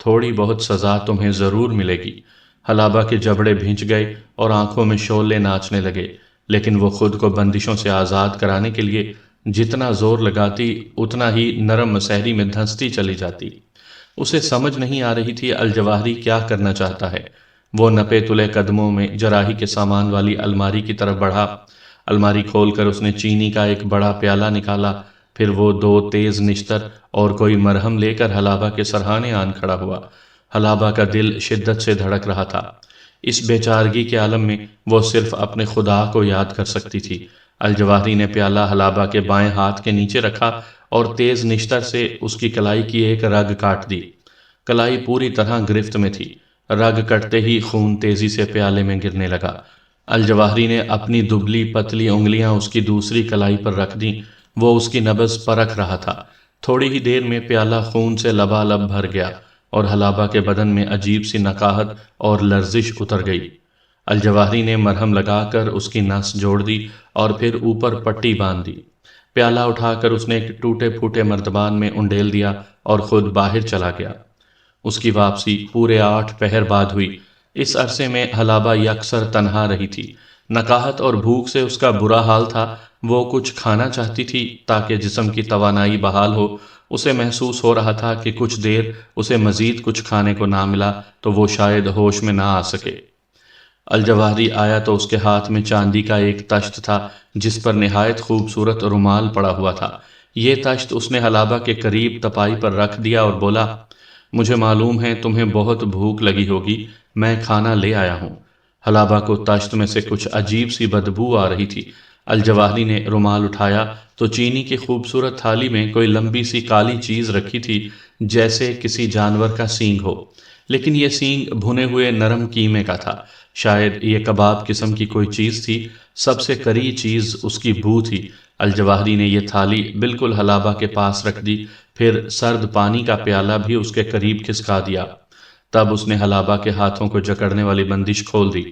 تھوڑی بہت سزا تمہیں ضرور ملے گی۔ حلابہ کے جبڑے بھینچ گئے اور آنکھوں میں شعلے ناچنے لگے، لیکن وہ خود کو بندشوں سے آزاد کرانے کے لیے جتنا زور لگاتی اتنا ہی نرم مسحری میں دھنستی چلی جاتی۔ اسے سمجھ نہیں آ رہی تھی الجواہری کیا کرنا چاہتا ہے۔ وہ نپے تلے قدموں میں جراحی کے سامان والی الماری کی طرف بڑھا۔ الماری کھول کر اس نے چینی کا ایک بڑا پیالہ نکالا، پھر وہ 2 تیز نشتر اور کوئی مرہم لے کر حلابہ کے سرہانے آن کھڑا ہوا۔ حلابہ کا دل شدت سے دھڑک رہا تھا۔ اس بے چارگی کے عالم میں وہ صرف اپنے خدا کو یاد کر سکتی تھی۔ الجواہری نے پیالہ حلابہ کے بائیں ہاتھ کے نیچے رکھا اور تیز نشتر سے اس کی کلائی کی ایک رگ کاٹ دی۔ کلائی پوری طرح گرفت میں تھی۔ رگ کٹتے ہی خون تیزی سے پیالے میں گرنے لگا۔ الجواہری نے اپنی دبلی پتلی انگلیاں اس کی دوسری کلائی پر رکھ دیں۔ وہ اس کی نبض پرکھ رہا تھا۔ تھوڑی ہی دیر میں پیالہ خون سے لبالب بھر گیا اور حلابہ کے بدن میں عجیب سی نقاہت اور لرزش اتر گئی۔ الجواہری نے مرہم لگا کر اس کی نس جوڑ دی اور پھر اوپر پٹی باندھ دی۔ پیالہ اٹھا کر اس نے ایک ٹوٹے پھوٹے مرتبان میں انڈیل دیا اور خود باہر چلا گیا۔ اس کی واپسی پورے 8 پہر بعد ہوئی۔ اس عرصے میں حلابہ یکسر تنہا رہی تھی۔ نقاہت اور بھوک سے اس کا برا حال تھا۔ وہ کچھ کھانا چاہتی تھی تاکہ جسم کی توانائی بحال ہو۔ اسے محسوس ہو رہا تھا کہ کچھ دیر اسے مزید کچھ کھانے کو نہ ملا تو وہ شاید ہوش میں نہ آ سکے۔ الجواہری آیا تو اس کے ہاتھ میں چاندی کا ایک تشت تھا جس پر نہایت خوبصورت رومال پڑا ہوا تھا۔ یہ تشت اس نے حلابہ کے قریب تپائی پر رکھ دیا اور بولا، مجھے معلوم ہے تمہیں بہت بھوک لگی ہوگی، میں کھانا لے آیا ہوں۔ حلابہ کو تشت میں سے کچھ عجیب سی بدبو آ رہی تھی۔ الجواہری نے رومال اٹھایا تو چینی کی خوبصورت تھالی میں کوئی لمبی سی کالی چیز رکھی تھی جیسے کسی جانور کا سینگ ہو، لیکن یہ سینگ بھنے ہوئے نرم قیمے کا تھا۔ شاید یہ کباب قسم کی کوئی چیز تھی۔ سب سے کری چیز اس کی بو تھی۔ الجواہری نے یہ تھالی بالکل حلابہ کے پاس رکھ دی، پھر سرد پانی کا پیالہ بھی اس کے قریب کھسکا دیا۔ تب اس نے حلابہ کے ہاتھوں کو جکڑنے والی بندش کھول دی۔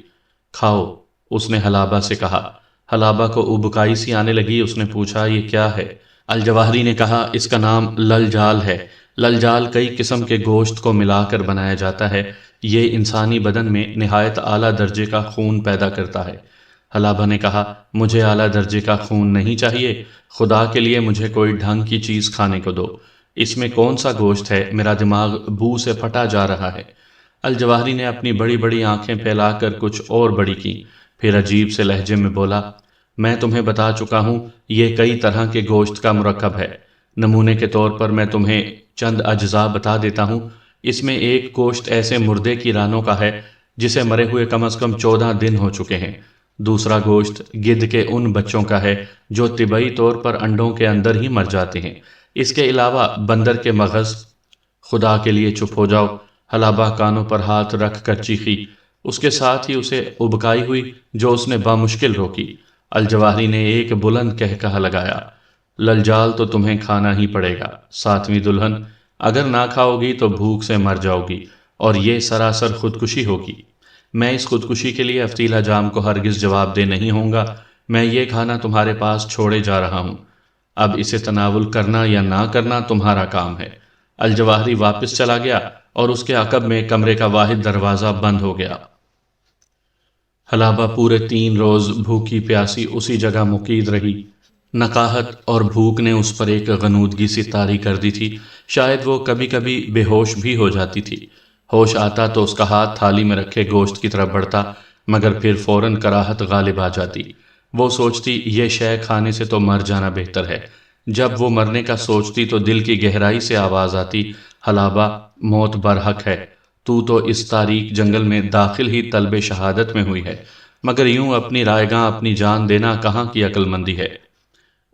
کھاؤ، اس نے حلابہ سے کہا۔ حلابہ کو ابکائی سی آنے لگی۔ اس نے پوچھا، یہ کیا ہے؟ الجواہری نے کہا، اس کا نام للجال ہے۔ للجال کئی قسم کے گوشت کو ملا کر بنایا جاتا ہے۔ یہ انسانی بدن میں نہایت اعلیٰ درجے کا خون پیدا کرتا ہے۔ حلابہ نے کہا، مجھے اعلیٰ درجے کا خون نہیں چاہیے، خدا کے لیے مجھے کوئی ڈھنگ کی چیز کھانے کو دو۔ اس میں کون سا گوشت ہے؟ میرا دماغ بو سے پھٹا جا رہا ہے۔ الجواہری نے اپنی بڑی بڑی آنکھیں پھیلا کر کچھ اور بڑی کی، پھر عجیب سے لہجے میں بولا، میں تمہیں بتا چکا ہوں یہ کئی طرح کے گوشت کا مرکب ہے۔ نمونے کے طور پر میں تمہیں چند اجزاء بتا دیتا ہوں۔ اس میں ایک گوشت ایسے مردے کی رانوں کا ہے جسے مرے ہوئے کم از کم 14 دن ہو چکے ہیں۔ دوسرا گوشت گدھ کے ان بچوں کا ہے جو طبعی طور پر انڈوں کے اندر ہی مر جاتے ہیں۔ اس کے علاوہ بندر کے مغز۔ خدا کے لیے چپ ہو جاؤ، حلابہ کانوں پر ہاتھ رکھ کر چیخی۔ اس کے ساتھ ہی اسے ابکائی ہوئی جو اس نے بامشکل روکی۔ الجواہری نے ایک بلند کہکہا لگایا، للجال تو تمہیں کھانا ہی پڑے گا، 7ویں دلہن، اگر نہ کھاؤ گی تو بھوک سے مر جاؤ گی، اور یہ سراسر خودکشی ہوگی۔ میں اس خودکشی کے لیے افتیلہ جام کو ہرگز جواب دہ نہیں ہوں گا۔ میں یہ کھانا تمہارے پاس چھوڑے جا رہا ہوں، اب اسے تناول کرنا یا نہ کرنا تمہارا کام ہے۔ الجواہری واپس چلا گیا اور اس کے عقب میں کمرے کا واحد دروازہ بند ہو گیا۔ حلابہ پورے 3 روز بھوکی پیاسی اسی جگہ مقید رہی۔ نقاہت اور بھوک نے اس پر ایک غنودگی سی طاری کر دی تھی۔ شاید وہ کبھی کبھی بے ہوش بھی ہو جاتی تھی۔ ہوش آتا تو اس کا ہاتھ تھالی میں رکھے گوشت کی طرف بڑھتا، مگر پھر فوراً کراہت غالب آ جاتی۔ وہ سوچتی یہ شے کھانے سے تو مر جانا بہتر ہے۔ جب وہ مرنے کا سوچتی تو دل کی گہرائی سے آواز آتی، حلابہ، موت برحق ہے، تو اس تاریک جنگل میں داخل ہی طلب شہادت میں ہوئی ہے، مگر یوں اپنی رائیگاں اپنی جان دینا کہاں کی عقل مندی ہے؟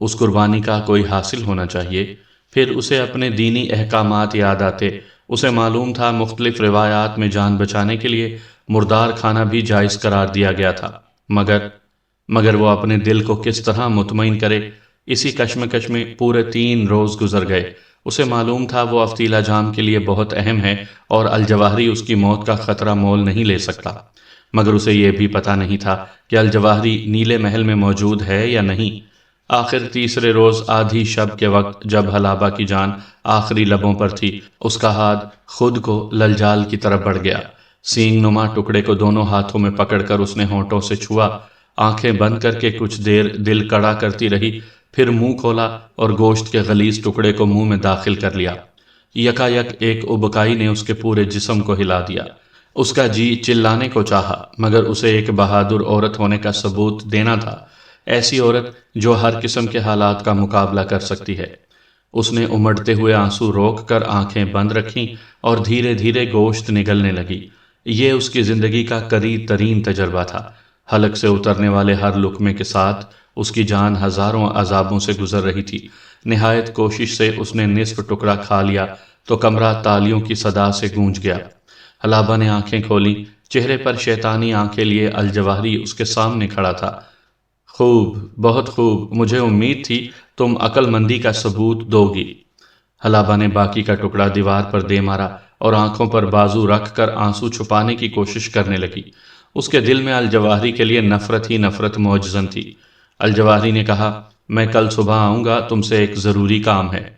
اس قربانی کا کوئی حاصل ہونا چاہیے۔ پھر اسے اپنے دینی احکامات یاد آتے۔ اسے معلوم تھا مختلف روایات میں جان بچانے کے لیے مردار کھانا بھی جائز قرار دیا گیا تھا، مگر وہ اپنے دل کو کس طرح مطمئن کرے؟ اسی کشمکش میں پورے 3 روز گزر گئے۔ اسے معلوم تھا وہ افتیلہ جام کے لیے بہت اہم ہے اور الجواہری اس کی موت کا خطرہ مول نہیں لے سکتا، مگر اسے یہ بھی پتہ نہیں تھا کہ الجواہری نیلے محل میں موجود ہے یا نہیں۔ آخر تیسرے روز آدھی شب کے وقت جب حلابہ کی جان آخری لبوں پر تھی، اس کا ہاتھ خود کو للجال کی طرف بڑھ گیا۔ سینگ نما ٹکڑے کو دونوں ہاتھوں میں پکڑ کر اس نے ہونٹوں سے چھوا، آنکھیں بند کر کے کچھ دیر دل کڑا کرتی رہی، پھر منہ کھولا اور گوشت کے غلیظ ٹکڑے کو منہ میں داخل کر لیا۔ یکا یک ایک ابکائی نے اس کے پورے جسم کو ہلا دیا۔ اس کا جی چلانے کو چاہا، مگر اسے ایک بہادر عورت ہونے کا ثبوت دینا تھا، ایسی عورت جو ہر قسم کے حالات کا مقابلہ کر سکتی ہے۔ اس نے امڑتے ہوئے آنسو روک کر آنکھیں بند رکھیں اور دھیرے دھیرے گوشت نگلنے لگی۔ یہ اس کی زندگی کا قریب ترین تجربہ تھا۔ حلق سے اترنے والے ہر لقمے کے ساتھ اس کی جان ہزاروں عذابوں سے گزر رہی تھی۔ نہایت کوشش سے اس نے نصف ٹکڑا کھا لیا تو کمرہ تالیوں کی صدا سے گونج گیا۔ حلابہ نے آنکھیں کھولیں، چہرے پر شیطانی آنکھیں لیے الجواہری اس کے سامنے کھڑا تھا۔ خوب، بہت خوب، مجھے امید تھی تم عقل مندی کا ثبوت دو گی۔ حلابہ نے باقی کا ٹکڑا دیوار پر دے مارا اور آنکھوں پر بازو رکھ کر آنسو چھپانے کی کوشش کرنے لگی۔ اس کے دل میں الجواہری کے لیے نفرت ہی نفرت موجزن تھی۔ الجواہری نے کہا، میں کل صبح آؤں گا، تم سے ایک ضروری کام ہے۔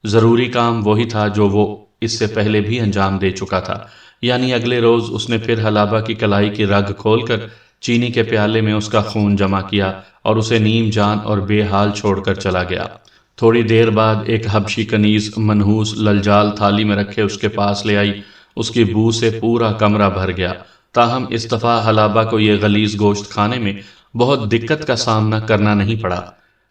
ضروری کام وہی تھا جو وہ اس سے پہلے بھی انجام دے چکا تھا، یعنی اگلے روز اس نے پھر حلابہ کی کلائی کی رگ کھول کر چینی کے پیالے میں اس کا خون جمع کیا اور اسے نیم جان اور بے حال چھوڑ کر چلا گیا۔ تھوڑی دیر بعد ایک حبشی کنیز منحوس للجال تھالی میں رکھے اس کے پاس لے آئی۔ اس کی بو سے پورا کمرہ بھر گیا، تاہم اس دفعہ حلابہ کو یہ غلیظ گوشت کھانے میں بہت دقت کا سامنا کرنا نہیں پڑا۔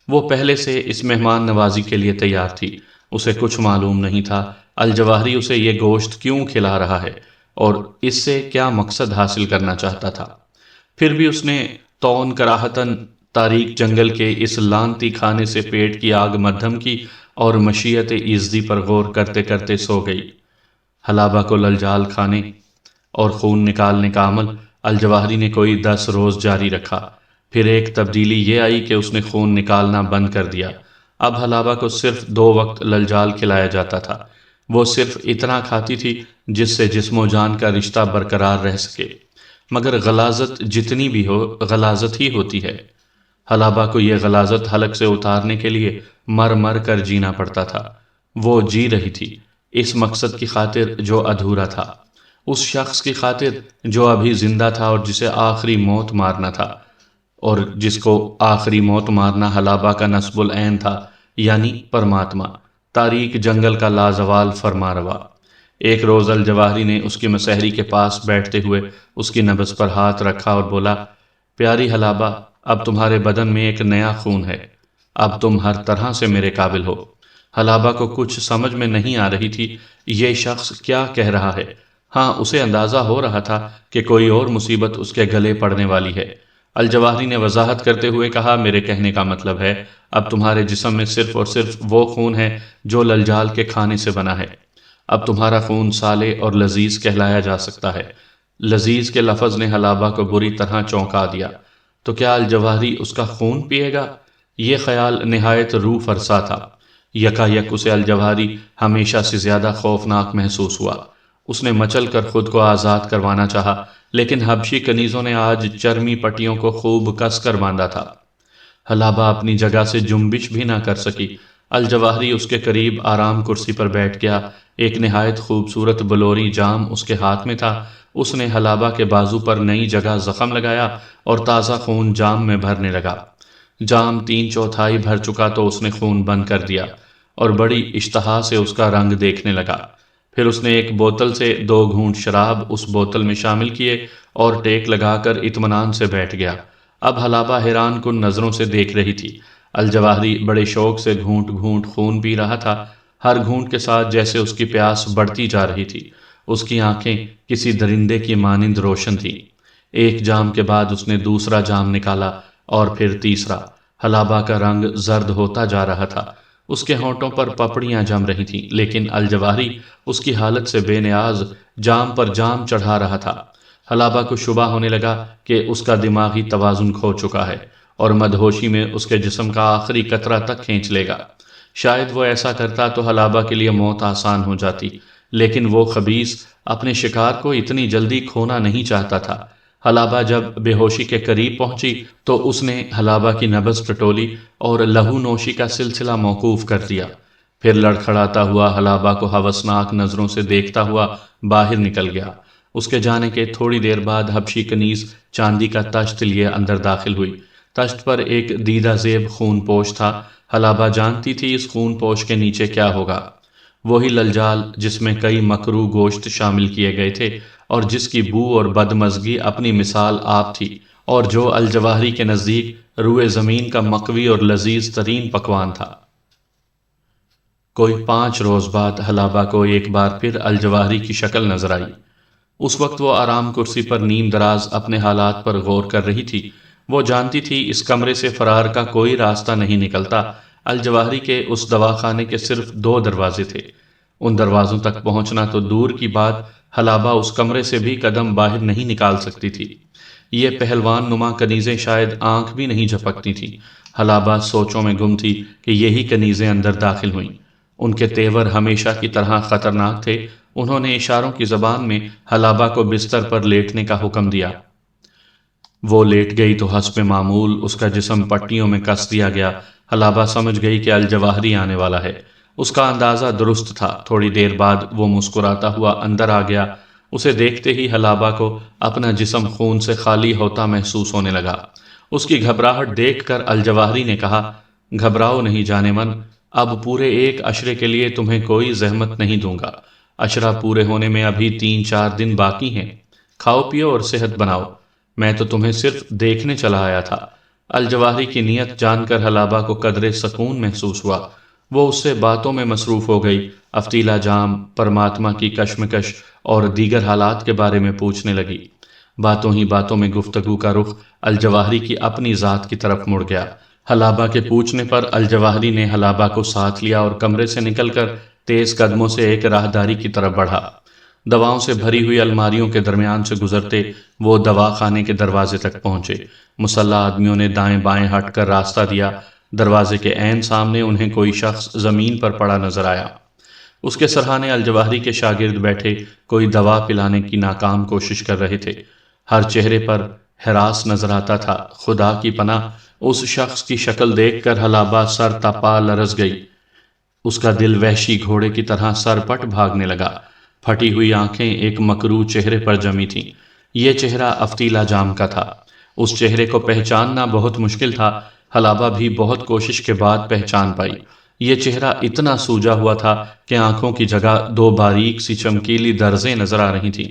وہ پہلے سے اس مہمان نوازی کے لیے تیار تھی۔ اسے کچھ معلوم نہیں تھا الجواہری اسے یہ گوشت کیوں کھلا رہا ہے اور اس سے کیا مقصد حاصل کرنا چاہتا تھا۔ پھر بھی اس نے تون کراہتاً تاریک جنگل کے اس لانتی کھانے سے پیٹ کی آگ مدھم کی اور مشیت ایزدی پر غور کرتے کرتے سو گئی۔ حلابہ کو للجال کھانے اور خون نکالنے کا عمل الجواہری نے کوئی 10 روز جاری رکھا۔ پھر ایک تبدیلی یہ آئی کہ اس نے خون نکالنا بند کر دیا۔ اب حلابہ کو صرف 2 وقت للجال کھلایا جاتا تھا۔ وہ صرف اتنا کھاتی تھی جس سے جسم و جان کا رشتہ برقرار رہ سکے، مگر غلاظت جتنی بھی ہو غلاظت ہی ہوتی ہے۔ حلابہ کو یہ غلاظت حلق سے اتارنے کے لیے مر مر کر جینا پڑتا تھا۔ وہ جی رہی تھی اس مقصد کی خاطر جو ادھورا تھا، اس شخص کی خاطر جو ابھی زندہ تھا اور جسے آخری موت مارنا تھا، اور جس کو آخری موت مارنا حلابہ کا نصب العین تھا، یعنی پرماتما، تاریک جنگل کا لازوال فرماروا۔ ایک روز الجواہری نے اس کی مسحری کے پاس بیٹھتے ہوئے اس کی نبض پر ہاتھ رکھا اور بولا، پیاری حلابہ، اب تمہارے بدن میں ایک نیا خون ہے، اب تم ہر طرح سے میرے قابل ہو۔ حلابہ کو کچھ سمجھ میں نہیں آ رہی تھی یہ شخص کیا کہہ رہا ہے۔ ہاں، اسے اندازہ ہو رہا تھا کہ کوئی اور مصیبت اس کے گلے پڑنے والی ہے۔ الجواہری نے وضاحت کرتے ہوئے کہا، میرے کہنے کا مطلب ہے اب تمہارے جسم میں صرف اور صرف وہ خون ہے جو للجال کے کھانے سے بنا ہے۔ اب تمہارا خون صالح اور لذیذ کہلایا جا سکتا ہے۔ لذیذ کے لفظ نے حلابہ کو بری طرح چونکا دیا۔ تو کیا الجواہری اس کا خون پیے گا؟ یہ خیال نہایت روح فرسا تھا۔ یکا یک اسے الجواہری ہمیشہ سے زیادہ خوفناک محسوس ہوا۔ اس نے مچل کر خود کو آزاد کروانا چاہا، لیکن حبشی کنیزوں نے آج چرمی پٹیوں کو خوب کس کر باندھا تھا۔ حلابہ اپنی جگہ سے جنبش بھی نہ کر سکی۔ الجواہری اس کے قریب آرام کرسی پر بیٹھ گیا۔ ایک نہایت خوبصورت بلوری جام اس کے ہاتھ میں تھا۔ اس نے حلابہ کے بازو پر نئی جگہ زخم لگایا اور تازہ خون جام میں بھرنے لگا۔ جام 3/4 بھر چکا تو اس نے خون بند کر دیا اور بڑی اشتہا سے اس کا رنگ دیکھنے لگا۔ پھر اس نے ایک بوتل سے 2 گھونٹ شراب اس بوتل میں شامل کیے اور ٹیک لگا کر اطمینان سے بیٹھ گیا۔ اب حلابہ حیران کن نظروں سے دیکھ رہی تھی۔ الجواہری بڑے شوق سے گھونٹ گھونٹ خون پی رہا تھا۔ ہر گھونٹ کے ساتھ جیسے اس کی پیاس بڑھتی جا رہی تھی۔ اس کی آنکھیں کسی درندے کی مانند روشن تھیں۔ ایک جام کے بعد اس نے دوسرا جام نکالا اور پھر تیسرا۔ حلابہ کا رنگ زرد ہوتا جا رہا تھا۔ اس کے ہونٹوں پر پپڑیاں جم رہی تھیں، لیکن الجواہری اس کی حالت سے بے نیاز جام پر جام چڑھا رہا تھا۔ حلابہ کو شبہ ہونے لگا کہ اس کا دماغی توازن کھو چکا ہے اور مدہوشی میں اس کے جسم کا آخری قطرہ تک کھینچ لے گا۔ شاید وہ ایسا کرتا تو حلابہ کے لیے موت آسان ہو جاتی، لیکن وہ خبیث اپنے شکار کو اتنی جلدی کھونا نہیں چاہتا تھا۔ حلابہ جب بے ہوشی کے قریب پہنچی تو اس نے حلابہ کی نبض ٹٹولی اور لہو نوشی کا سلسلہ موقوف کر دیا۔ پھر لڑکھڑاتا ہوا حلابہ کو ہوسناک نظروں سے دیکھتا ہوا باہر نکل گیا۔ اس کے جانے کے تھوڑی دیر بعد حبشی کنیز چاندی کا تشت لیے اندر داخل ہوئی۔ تشت پر ایک دیدہ زیب خون پوش تھا۔ حلابہ جانتی تھی اس خون پوش کے نیچے کیا ہوگا۔ وہی للجال جس میں کئی مکروہ گوشت شامل کیے گئے تھے اور جس کی بو اور بدمزگی اپنی مثال آپ تھی، اور جو الجواہری کے نزدیک روئے زمین کا مقوی اور لذیذ ترین پکوان تھا۔ کوئی 5 روز بعد حلابہ کو ایک بار پھر الجواہری کی شکل نظر آئی۔ اس وقت وہ آرام کرسی پر نیم دراز اپنے حالات پر غور کر رہی تھی۔ وہ جانتی تھی اس کمرے سے فرار کا کوئی راستہ نہیں نکلتا۔ الجواہری کے اس دواخانے کے صرف 2 دروازے تھے۔ ان دروازوں تک پہنچنا تو دور کی بات، حلابہ اس کمرے سے بھی قدم باہر نہیں نکال سکتی تھی۔ یہ پہلوان نما کنیزیں شاید آنکھ بھی نہیں جھپکتی تھیں۔ حلابہ سوچوں میں گم تھی کہ یہی کنیزیں اندر داخل ہوئیں۔ ان کے تیور ہمیشہ کی طرح خطرناک تھے۔ انہوں نے اشاروں کی زبان میں حلابہ کو بستر پر لیٹنے کا حکم دیا۔ وہ لیٹ گئی تو حسب معمول اس کا جسم پٹیوں میں کس دیا گیا۔ حلابہ سمجھ گئی کہ الجواہری آنے والا ہے۔ اس کا اندازہ درست تھا۔ تھوڑی دیر بعد وہ مسکراتا ہوا اندر آ گیا۔ اسے دیکھتے ہی حلابہ کو اپنا جسم خون سے خالی ہوتا محسوس ہونے لگا۔ اس کی گھبراہٹ دیکھ کر الجواہری نے کہا، گھبراؤ نہیں جانے من، اب پورے 1 عشرے کے لیے تمہیں کوئی زحمت نہیں دوں گا۔ عشرہ پورے ہونے میں ابھی 3-4 دن باقی ہیں۔ کھاؤ پیو اور صحت بناؤ۔ میں تو تمہیں صرف دیکھنے چلا آیا تھا۔ الجواہری کی نیت جان کر حلابہ کو قدرے سکون محسوس ہوا۔ وہ اس سے باتوں میں مصروف ہو گئی۔ افتیلا جام، پرماتما کی کشمکش اور دیگر حالات کے بارے میں پوچھنے لگی۔ باتوں ہی باتوں میں گفتگو کا رخ الجواہری کی اپنی ذات کی طرف مڑ گیا۔ حلابہ کے پوچھنے پر الجواہری نے حلابہ کو ساتھ لیا اور کمرے سے نکل کر تیز قدموں سے ایک راہداری کی طرف بڑھا۔ دواؤں سے بھری ہوئی الماریوں کے درمیان سے گزرتے وہ دواخانے کے دروازے تک پہنچے۔ مسلح آدمیوں نے دائیں بائیں ہٹ کر راستہ دیا۔ دروازے کے عین سامنے انہیں کوئی شخص زمین پر پڑا نظر آیا۔ اس کے سرہانے الجواہری کے شاگرد بیٹھے کوئی دوا پلانے کی ناکام کوشش کر رہے تھے۔ ہر چہرے پر ہراس نظر آتا تھا۔ خدا کی پناہ، اس شخص کی شکل دیکھ کر حلابہ سر تا پا لرز گئی۔ اس کا دل وحشی گھوڑے کی طرح سر پٹ بھاگنے لگا۔ پھٹی ہوئی آنکھیں ایک مکروہ چہرے پر جمی تھیں۔ یہ چہرہ افتیلا جام کا تھا۔ اس چہرے کو پہچاننا بہت مشکل تھا۔ حلابہ بھی بہت کوشش کے بعد پہچان پائی۔ یہ چہرہ اتنا سوجا ہوا تھا کہ آنکھوں کی جگہ 2 باریک سی چمکیلی درزیں نظر آ رہی تھیں۔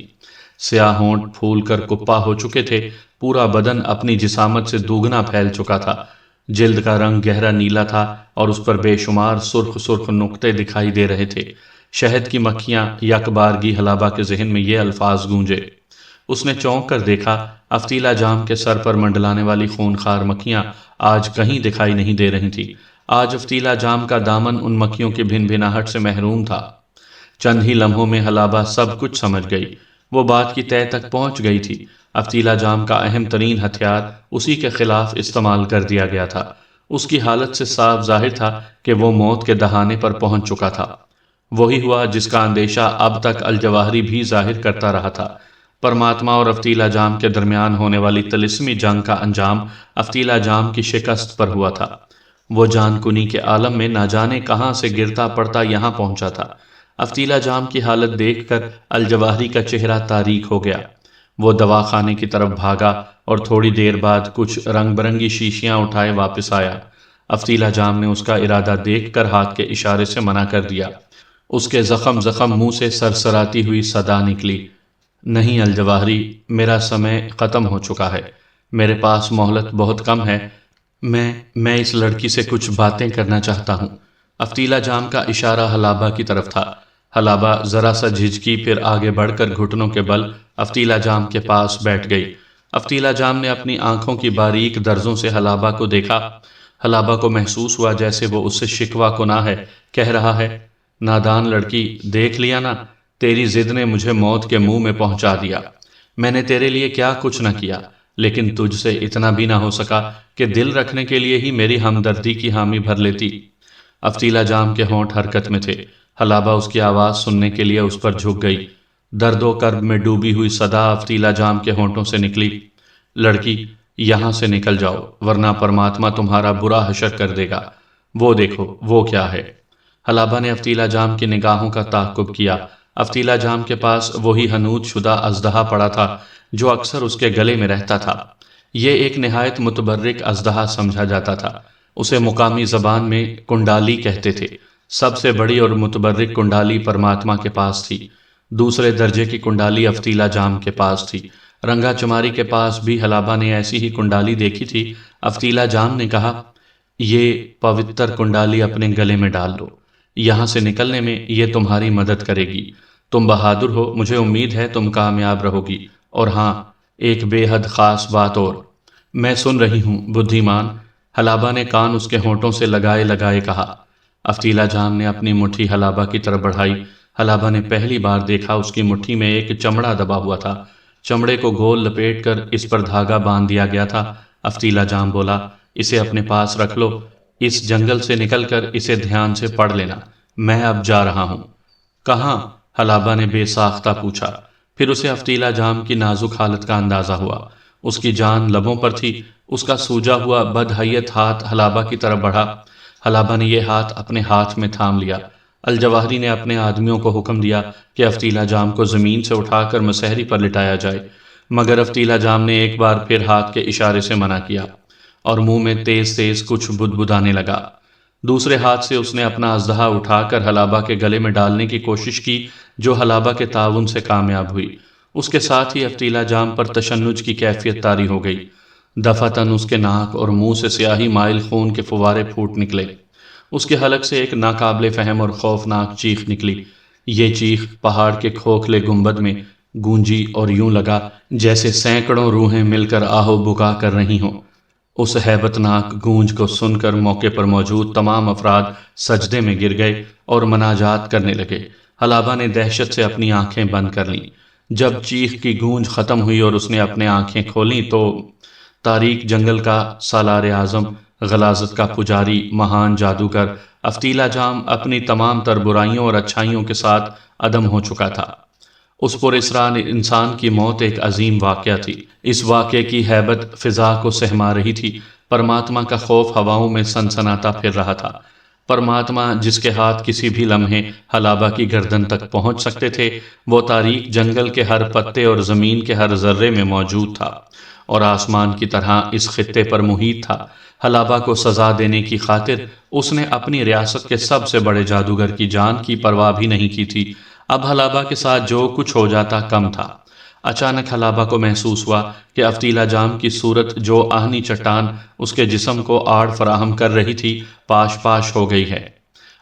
سیاہ ہونٹ پھول کر کپا ہو چکے تھے۔ پورا بدن اپنی جسامت سے دوگنا پھیل چکا تھا۔ جلد کا رنگ گہرا نیلا تھا اور اس پر بے شمار سرخ سرخ نقطے دکھائی دے رہے تھے۔ شہد کی مکھیاں، یک بارگی حلابہ کے ذہن میں یہ الفاظ گونجے۔ اس نے چونک کر دیکھا، افتیلا جام کے سر پر منڈلانے والی خونخوار مکھیاں آج کہیں دکھائی نہیں دے رہی تھی۔ آج افتیلا جام کا دامن ان مکھیوں کی بھن بھناہٹ سے محروم تھا۔ چند ہی لمحوں میں حلابہ سب کچھ سمجھ گئی۔ وہ بات کی تہہ تک پہنچ گئی تھی۔ افتیلا جام کا اہم ترین ہتھیار اسی کے خلاف استعمال کر دیا گیا تھا۔ اس کی حالت سے صاف ظاہر تھا کہ وہ موت کے دہانے پر پہنچ چکا تھا۔ وہی ہوا جس کا اندیشہ اب تک الجواہری بھی ظاہر کرتا رہا تھا۔ پرماتما اور افتیلا جام کے درمیان ہونے والی طلسمی جنگ کا انجام افتیلا جام کی شکست پر ہوا تھا۔ وہ جان کنی کے عالم میں نہ جانے کہاں سے گرتا پڑتا یہاں پہنچا تھا۔ افتیلا جام کی حالت دیکھ کر الجواہری کا چہرہ تاریک ہو گیا۔ وہ دواخانے کی طرف بھاگا اور تھوڑی دیر بعد کچھ رنگ برنگی شیشیاں اٹھائے واپس آیا۔ افتیلا جام نے اس کا ارادہ دیکھ کر ہاتھ کے اشارے سے منع کر دیا۔ اس کے زخم منہ سے سرسراتی ہوئی صدا نکلی، نہیں الجواہری، میرا سمے ختم ہو چکا ہے۔ میرے پاس مہلت بہت کم ہے۔ میں اس لڑکی سے کچھ باتیں کرنا چاہتا ہوں۔ افتیلا جام کا اشارہ حلابہ کی طرف تھا۔ حلابہ ذرا سا جھجکی، پھر آگے بڑھ کر گھٹنوں کے بل افتیلا جام کے پاس بیٹھ گئی۔ افتیلا جام نے اپنی آنکھوں کی باریک درزوں سے حلابہ کو دیکھا۔ حلابہ کو محسوس ہوا جیسے وہ اس سے شکوہ کناں ہے، کہہ رہا ہے، نادان لڑکی، دیکھ لیا نا، تیری ضد نے مجھے موت کے منہ میں پہنچا دیا۔ میں نے تیرے لیے کیا کچھ نہ کیا، لیکن تجھ سے اتنا بھی نہ ہو سکا کہ دل رکھنے کے لیے ہی میری ہمدردی کی حامی بھر لیتی۔ افتیلا جام کے ہونٹ حرکت میں تھے۔ حلابہ اس کی آواز سننے کے لیے اس پر جھک گئی۔ درد و کرب میں ڈوبی ہوئی صدا افتیلا جام کے ہونٹوں سے نکلی، لڑکی یہاں سے نکل جاؤ ورنہ پرماتما تمہارا برا حشر کر دے گا، وہ دیکھو وہ کیا ہے۔ حلابہ نے افتیلا جام کی نگاہوں کا تعقب کیا۔ افتیلا جام کے پاس وہی حنوط شدہ اژدہا پڑا تھا جو اکثر اس کے گلے میں رہتا تھا۔ یہ ایک نہایت متبرک اژدہا سمجھا جاتا تھا، اسے مقامی زبان میں کنڈالی کہتے تھے۔ سب سے بڑی اور متبرک کنڈالی پرماتما کے پاس تھی، دوسرے درجے کی کنڈالی افتیلا جام کے پاس تھی۔ رنگا چماری کے پاس بھی حلابہ نے ایسی ہی کنڈالی دیکھی تھی۔ افتیلا جام نے کہا، یہ پوتر کنڈالی اپنے گلے میں ڈال لو، یہاں سے نکلنے میں یہ تمہاری مدد کرے گی۔ تم بہادر ہو، مجھے امید ہے تم کامیاب رہو گی۔ اور ہاں، ایک بے حد خاص بات اور۔ میں سن رہی ہوں بدھیمان، حلابہ نے کان اس کے ہونٹوں سے لگائے لگائے کہا۔ افتیلا جام نے اپنی مٹھی حلابہ کی طرف بڑھائی۔ حلابہ نے پہلی بار دیکھا اس کی مٹھی میں ایک چمڑا دبا ہوا تھا، چمڑے کو گول لپیٹ کر اس پر دھاگا باندھ دیا گیا تھا۔ افتیلا جام بولا، اسے اپنے پاس رکھ لو، اس جنگل سے نکل کر اسے دھیان سے پڑھ لینا، میں اب جا رہا ہوں۔ کہاں؟ حلابہ نے بے ساختہ پوچھا۔ پھر اسے افتیلا جام کی نازک حالت کا اندازہ ہوا۔ اس کی جان لبوں پر تھی، اس کا سوجا ہوا بدحیت ہاتھ حلابہ کی طرف بڑھا۔ حلابہ نے یہ ہاتھ اپنے ہاتھ میں تھام لیا۔ الجواہری نے اپنے آدمیوں کو حکم دیا کہ افتیلا جام کو زمین سے اٹھا کر مسحری پر لٹایا جائے، مگر افتیلا جام نے ایک بار پھر ہاتھ کے اشارے سے منع کیا اور منہ میں تیز تیز کچھ بدبدانے لگا۔ دوسرے ہاتھ سے اس نے اپنا اژدہا اٹھا کر حلابہ کے گلے میں ڈالنے کی کوشش کی، جو حلابہ کے تعاون سے کامیاب ہوئی۔ اس کے ساتھ ہی افتیلا جام پر تشنج کی کیفیت طاری ہو گئی۔ دفعتاً اس کے ناک اور منہ سے سیاہی مائل خون کے فوارے پھوٹ نکلے۔ اس کے حلق سے ایک ناقابل فہم اور خوفناک چیخ نکلی۔ یہ چیخ پہاڑ کے کھوکھلے گنبد میں گونجی اور یوں لگا جیسے سینکڑوں روحیں مل کر آہو بکا کر رہی ہوں۔ اس ہیبت ناک گونج کو سن کر موقع پر موجود تمام افراد سجدے میں گر گئے اور مناجات کرنے لگے۔ حلابہ نے دہشت سے اپنی آنکھیں بند کر لیں۔ جب چیخ کی گونج ختم ہوئی اور اس نے اپنے آنکھیں کھولیں تو تاریک جنگل کا سالار اعظم، غلاظت کا پجاری، مہان جادوگر افتیلا جام اپنی تمام تر برائیوں اور اچھائیوں کے ساتھ عدم ہو چکا تھا۔ اس پر اسرار انسان کی موت ایک عظیم واقعہ تھی۔ اس واقعے کی ہیبت فضا کو سہما رہی تھی۔ پرماتما کا خوف ہواؤں میں سنسناتا پھر رہا تھا۔ پرماتما جس کے ہاتھ کسی بھی لمحے حلابہ کی گردن تک پہنچ سکتے تھے، وہ تاریک جنگل کے ہر پتے اور زمین کے ہر ذرے میں موجود تھا اور آسمان کی طرح اس خطے پر محیط تھا۔ حلابہ کو سزا دینے کی خاطر اس نے اپنی ریاست کے سب سے بڑے جادوگر کی جان کی پرواہ بھی نہیں کی تھی۔ اب حلابہ کے ساتھ جو کچھ ہو جاتا کم تھا۔ اچانک حلابہ کو محسوس ہوا کہ افتیلا جام کی صورت، جو آہنی چٹان اس کے جسم کو آڑ فراہم کر رہی تھی، پاش پاش ہو گئی ہے۔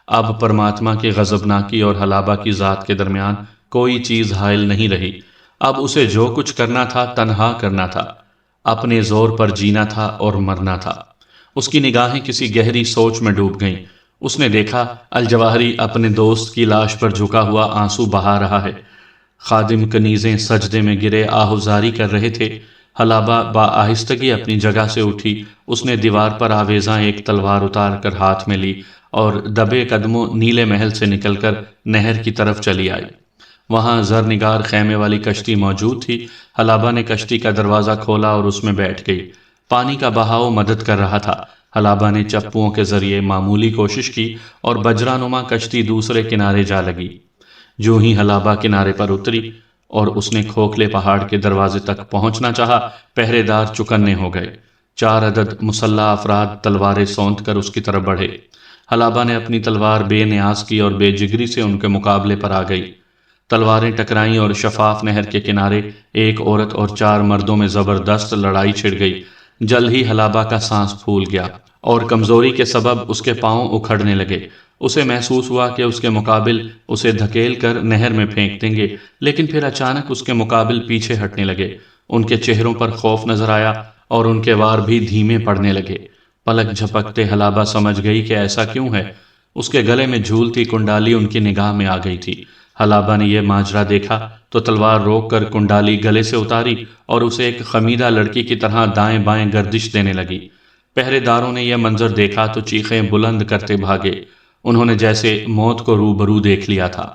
اب پرماتما کی غضبناکی اور حلابہ کی ذات کے درمیان کوئی چیز حائل نہیں رہی۔ اب اسے جو کچھ کرنا تھا تنہا کرنا تھا، اپنے زور پر جینا تھا اور مرنا تھا۔ اس کی نگاہیں کسی گہری سوچ میں ڈوب گئیں۔ اس نے دیکھا الجواہری اپنے دوست کی لاش پر جھکا ہوا آنسو بہا رہا ہے۔ خادم کنیزیں سجدے میں گرے آہوزاری کر رہے تھے۔ حلابہ بآہستگی اپنی جگہ سے اٹھی۔ اس نے دیوار پر آویزاں ایک تلوار اتار کر ہاتھ میں لی اور دبے قدموں نیلے محل سے نکل کر نہر کی طرف چلی آئی۔ وہاں زرنگار خیمے والی کشتی موجود تھی۔ حلابہ نے کشتی کا دروازہ کھولا اور اس میں بیٹھ گئی۔ پانی کا بہاؤ مدد کر رہا تھا۔ حلابہ نے چپوؤں کے ذریعے معمولی کوشش کی اور بجرانما کشتی دوسرے کنارے جا لگی۔ جو ہی حلابہ کنارے پر اتری اور اس نے کھوکھلے پہاڑ کے دروازے تک پہنچنا چاہا، پہرے دار چکنے ہو گئے۔ 4 عدد مسلح افراد تلواریں سونت کر اس کی طرف بڑھے۔ حلابہ نے اپنی تلوار بے نیاز کی اور بے جگری سے ان کے مقابلے پر آ گئی۔ تلواریں ٹکرائیں اور شفاف نہر کے کنارے ایک عورت اور 4 مردوں میں زبردست لڑائی چھڑ گئی۔ جلد ہی حلابہ کا سانس پھول گیا اور کمزوری کے سبب اس کے پاؤں اکھڑنے لگے۔ اسے محسوس ہوا کہ اس کے مقابل اسے دھکیل کر نہر میں پھینک دیں گے، لیکن پھر اچانک اس کے مقابل پیچھے ہٹنے لگے۔ ان کے چہروں پر خوف نظر آیا اور ان کے وار بھی دھیمے پڑنے لگے۔ پلک جھپکتے حلابہ سمجھ گئی کہ ایسا کیوں ہے۔ اس کے گلے میں جھولتی کنڈالی ان کی نگاہ میں آ گئی تھی۔ حلابہ نے یہ ماجرا دیکھا تو تلوار روک کر کنڈالی گلے سے اتاری اور اسے ایک خمیدہ لڑکی کی طرح دائیں بائیں گردش دینے لگی۔ پہرے داروں نے یہ منظر دیکھا تو چیخیں بلند کرتے بھاگے۔ انہوں نے جیسے موت کو روبرو دیکھ لیا تھا۔